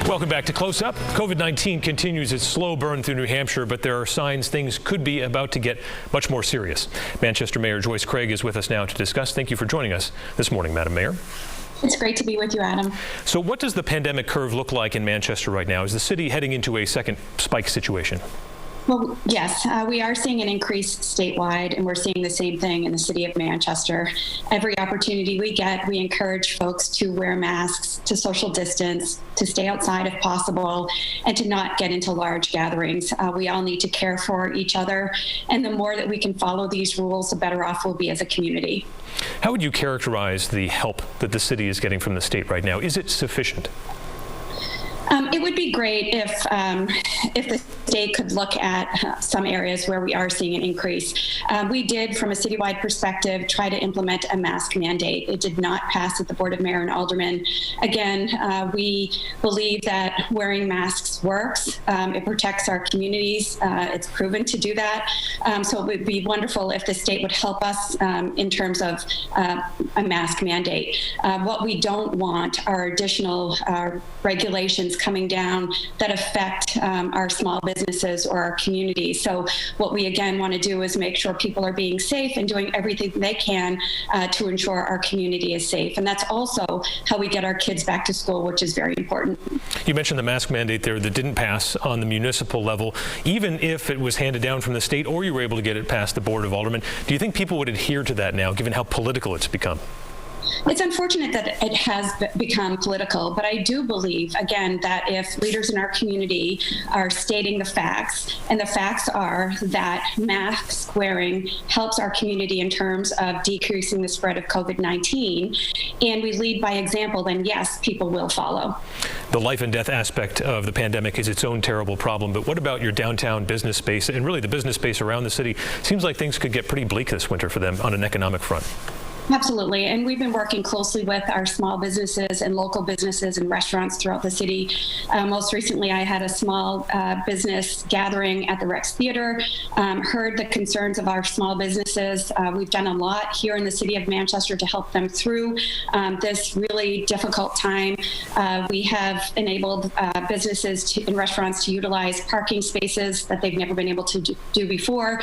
Welcome back to Close Up. COVID-19 continues its slow burn through New Hampshire, but there are signs things could be about to get much more serious. Manchester Mayor Joyce Craig is with us now to discuss. Thank you for joining us this morning, Madam Mayor. It's great to be with you, Adam. So what does the pandemic curve look like in Manchester right now? Is the city heading into a second spike situation? Well, yes, we are seeing an increase statewide, and we're seeing the same thing in the city of Manchester. Every opportunity we get, we encourage folks to wear masks, to social distance, to stay outside if possible, and to not get into large gatherings. We all need to care for each other, and the more that we can follow these rules, the better off we'll be as a community. How would you characterize the help that the city is getting from the state right now? Is it sufficient? It would be great if the state could look at some areas where we are seeing an increase. We did, from a citywide perspective, try to implement a mask mandate. It did not pass at the Board of Mayor and Aldermen. Again, we believe that wearing masks works. It protects our communities. It's proven to do that. So it would be wonderful if the state would help us in terms of a mask mandate. What we don't want are additional regulations coming down that affect our small businesses or our community. So what we again want to do is make sure people are being safe and doing everything they can to ensure our community is safe. And that's also how we get our kids back to school, which is very important. You mentioned the mask mandate there that didn't pass on the municipal level. Even if it was handed down from the state or you were able to get it past the Board of Aldermen, do you think people would adhere to that now, given how political it's become? It's unfortunate that it has become political, but I do believe, again, that if leaders in our community are stating the facts, and the facts are that mask wearing helps our community in terms of decreasing the spread of COVID-19, and we lead by example, then yes, people will follow. The life and death aspect of the pandemic is its own terrible problem, but what about your downtown business space and really the business space around the city? Seems like things could get pretty bleak this winter for them on an economic front. Absolutely, and we've been working closely with our small businesses and local businesses and restaurants throughout the city. Most recently, I had a small business gathering at the Rex Theater, heard the concerns of our small businesses. We've done a lot here in the city of Manchester to help them through this really difficult time. We have enabled businesses and restaurants to utilize parking spaces that they've never been able to do before,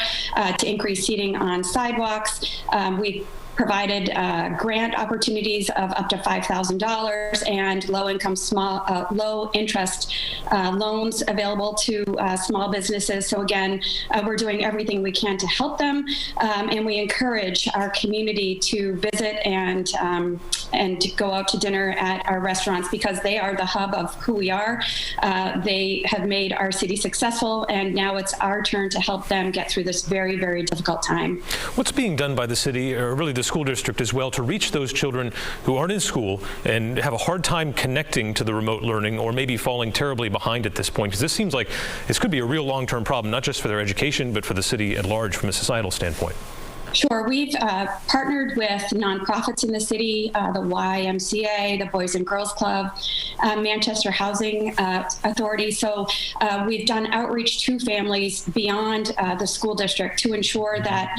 to increase seating on sidewalks. We've provided grant opportunities of up to $5,000 and low interest loans available to small businesses. So again, we're doing everything we can to help them, and we encourage our community to visit and to go out to dinner at our restaurants because they are the hub of who we are. They have made our city successful, and now it's our turn to help them get through this very, very difficult time. What's being done by the city, or really the school district as well, to reach those children who aren't in school and have a hard time connecting to the remote learning or maybe falling terribly behind at this point? Because this seems like this could be a real long-term problem, not just for their education, but for the city at large from a societal standpoint. Sure. We've partnered with nonprofits in the city, the YMCA, the Boys and Girls Club, Manchester Housing Authority. So we've done outreach to families beyond the school district to ensure that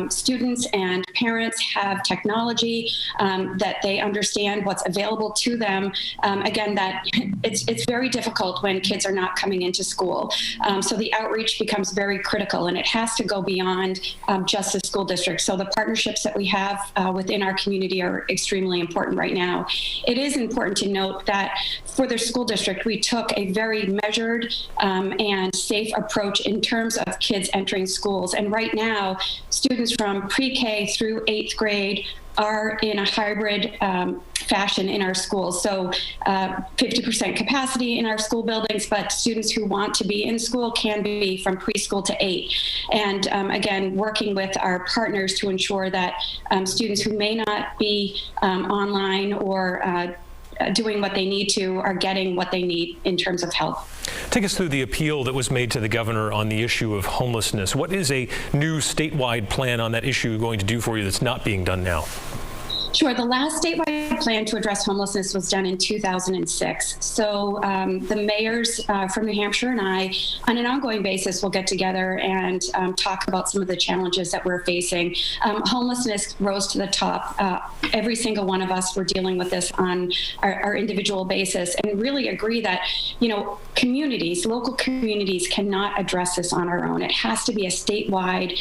students and parents have technology, that they understand what's available to them. Again, that it's very difficult when kids are not coming into school. So the outreach becomes very critical, and it has to go beyond just the school district. So the partnerships that we have within our community are extremely important right now. It is important to note that for the school district, we took a very measured and safe approach in terms of kids entering schools. And right now, students from pre-K through 8th grade are in a hybrid fashion in our schools. So 50% capacity in our school buildings, but students who want to be in school can be from preschool to 8. And again, working with our partners to ensure that students who may not be online or doing what they need to are getting what they need in terms of help. Take us through the appeal that was made to the governor on the issue of homelessness. What is a new statewide plan on that issue going to do for you that's not being done now? Sure. The last statewide plan to address homelessness was done in 2006. So the mayors from New Hampshire and I, on an ongoing basis, will get together and talk about some of the challenges that we're facing. Homelessness rose to the top. Every single one of us were dealing with this on our individual basis, and really agree that, communities, local communities cannot address this on our own. It has to be a statewide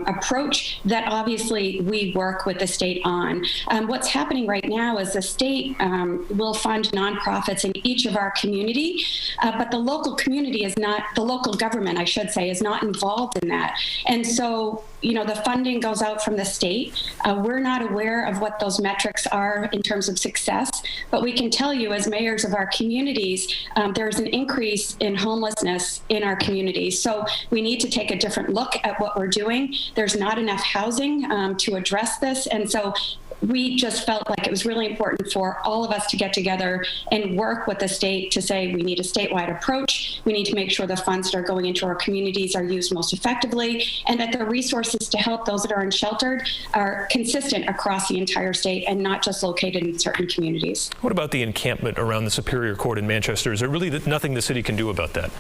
approach that obviously we work with the state on. What's happening right now is the state will fund nonprofits in each of our community, but the local community is not, the local government, I should say, is not involved in that. And so, the funding goes out from the state. We're not aware of what those metrics are in terms of success, but we can tell you as mayors of our communities, there's an increase in homelessness in our communities. So we need to take a different look at what we're doing. There's not enough housing to address this. And so we just felt like it was really important for all of us to get together and work with the state to say we need a statewide approach. We need to make sure the funds that are going into our communities are used most effectively, and that the resources to help those that are unsheltered are consistent across the entire state and not just located in certain communities. What about the encampment around the Superior Court in Manchester? Is there really nothing the city can do about that?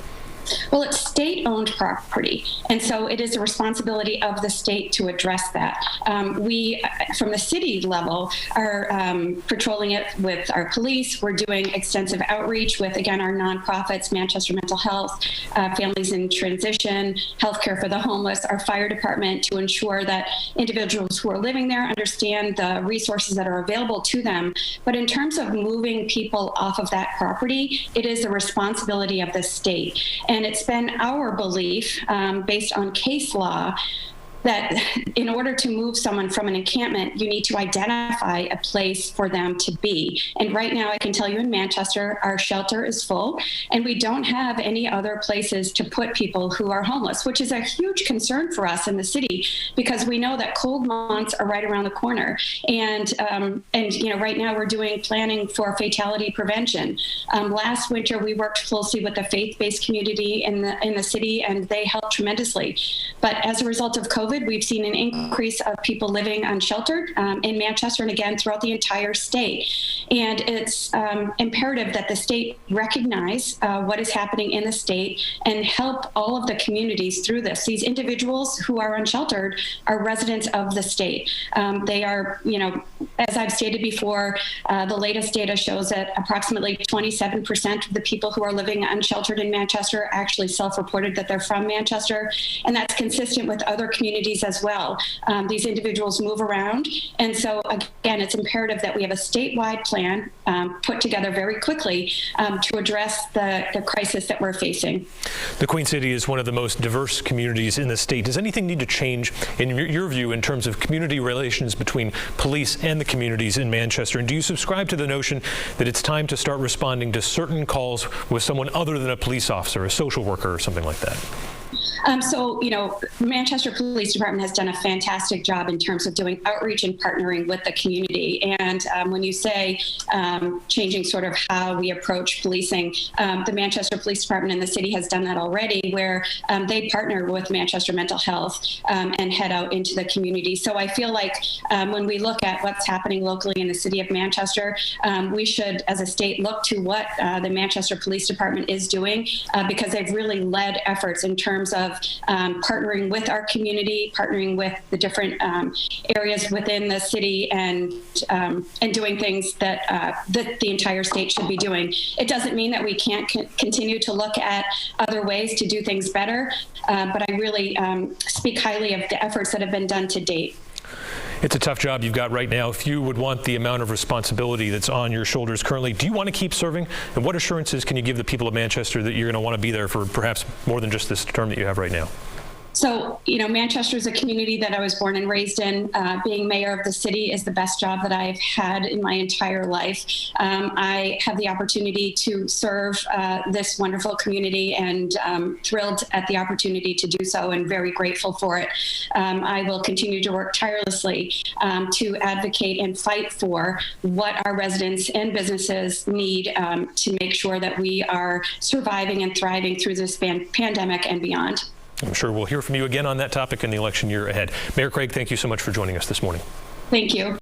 Well, it's state-owned property, and so it is the responsibility of the state to address that. We, from the city level, are patrolling it with our police. We're doing extensive outreach with, again, our nonprofits, Manchester Mental Health, Families in Transition, Healthcare for the Homeless, our fire department, to ensure that individuals who are living there understand the resources that are available to them. But in terms of moving people off of that property, it is the responsibility of the state. And it's been our belief, based on case law, that in order to move someone from an encampment, you need to identify a place for them to be. And right now, I can tell you in Manchester, our shelter is full, and we don't have any other places to put people who are homeless, which is a huge concern for us in the city, because we know that cold months are right around the corner. And right now we're doing planning for fatality prevention. Last winter, we worked closely with the faith-based community in the city, and they helped tremendously. But as a result of COVID, we've seen an increase of people living unsheltered in Manchester and again throughout the entire state. And it's imperative that the state recognize what is happening in the state and help all of the communities through this. These individuals who are unsheltered are residents of the state. They are, as I've stated before, the latest data shows that approximately 27% of the people who are living unsheltered in Manchester actually self-reported that they're from Manchester, and that's consistent with other communities as well. These individuals move around, and so again, it's imperative that we have a statewide plan put together very quickly to address the crisis that we're facing. The Queen City is one of the most diverse communities in the state. Does anything need to change, in your view, in terms of community relations between police and the communities in Manchester? And do you subscribe to the notion that it's time to start responding to certain calls with someone other than a police officer, a social worker, or something like that? Manchester Police Department has done a fantastic job in terms of doing outreach and partnering with the community. And when you say changing sort of how we approach policing, the Manchester Police Department in the city has done that already, where they partner with Manchester Mental Health and head out into the community. So I feel like when we look at what's happening locally in the city of Manchester, we should, as a state, look to what the Manchester Police Department is doing, because they've really led efforts in terms of partnering with our community, partnering with the different areas within the city, and doing things that the entire state should be doing. It doesn't mean that we can't continue to look at other ways to do things better, but I really speak highly of the efforts that have been done to date. It's a tough job you've got right now. If you would want the amount of responsibility that's on your shoulders currently, do you want to keep serving? And what assurances can you give the people of Manchester that you're going to want to be there for perhaps more than just this term that you have right now? So, Manchester is a community that I was born and raised in. Being mayor of the city is the best job that I've had in my entire life. I have the opportunity to serve this wonderful community, and thrilled at the opportunity to do so, and very grateful for it. I will continue to work tirelessly to advocate and fight for what our residents and businesses need to make sure that we are surviving and thriving through this pandemic and beyond. I'm sure we'll hear from you again on that topic in the election year ahead. Mayor Craig, thank you so much for joining us this morning. Thank you.